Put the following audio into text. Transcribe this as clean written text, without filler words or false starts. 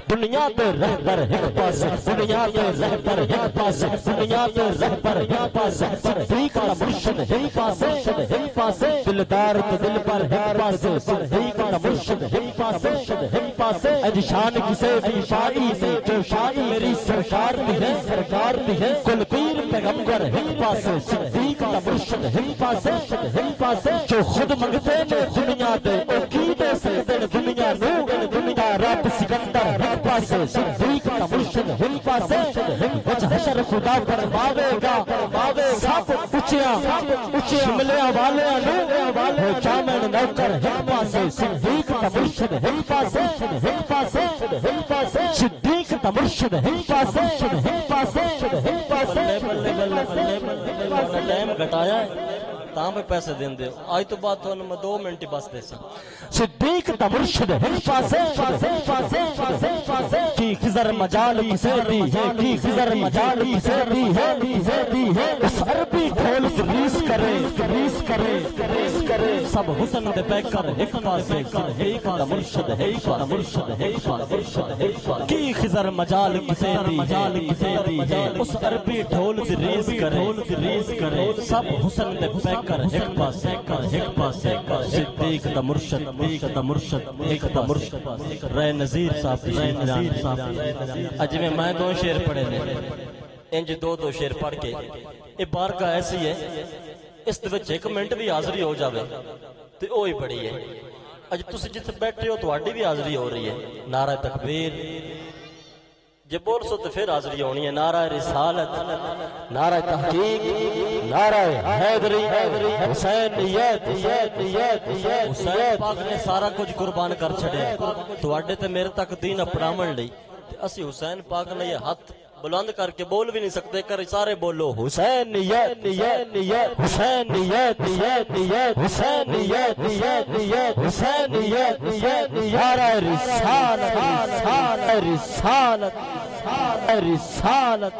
دنیا پہ رہبر ایک پاس دنیا پہ رہبر ایک پاس دنیا پہ رہبر ایک پاس صدیق کا مرشد ایک پاس ایک پاس دلدار تو دل پر ایک پاس صدیق کا مرشد ایک پاس ایک پاس اجشان کسے بھی شاعری سے جو شاعری میری سرکار بھی ہے سرکار بھی ہے کل پیر پیغمبر ایک پاس صدیق کا مرشد ایک پاس ایک پاس جو خود منگتے نے دنیا دے او کی دے سکتے دنیا نو دنیا رب سکندر ایک پاس صدیق کا مرشد ایک پاس وجہ حشر خدا فرماوے گا سب اچھیاں شملے والے نو جامن نوکر ایک پاس صدیق کا مرشد ایک پاس ایک پاس ایک پاس صدیق کا مرشد ایک پاس ایک پاس ایک پاس ٹائم گھٹایا تاں پہ پیسے دین دے آج تو بات ہونے میں 2 منٹ بس دے سا صدیق کا مرشد ایک پاس کی خضر مجال کسے دی ہے کی خضر مجال کسے دی ہے اس عربی ڈھول ریس کرے سب حسن دے پہ کر ایک پاس صدیق کا مرشد ایک پاس کی خضر مجال کسے دی ہے اس عربی ڈھول ریس کرے سب حسن دے پہ کر ایک پاس صدیق کا مرشد ایک دا مرشد رہ نظیر صاحب اج میں 2 شعر پڑھے نے انج 2 شعر پڑھ کے یہ بارگاہ ایسی ہے اس دے وچ 1 منٹ بھی حاضری ہو جاوے تے اوہی بڑی ہے اج تسی جتھے بیٹھے ہو تہاڈی بھی حاضری ہو رہی ہے نعرہ تکبیر جے بول سو تو پھر حاضری ہونی ہے نعرہ رسالت نعرہ تحقیق نعرہ حیدری حسینیت حسین پاک نے سارا کچھ قربان کر چھڑے تواڈے تے میرے تک دین اپناون لئی تے اسی حسین پاک نے یہ ہاتھ بلند کر کے بول بھی نہیں سکتے کر سارے بولو حسینیت حسینیت حسینیت حسینیت حسینیت نعرہ رسالت رسالت رسالت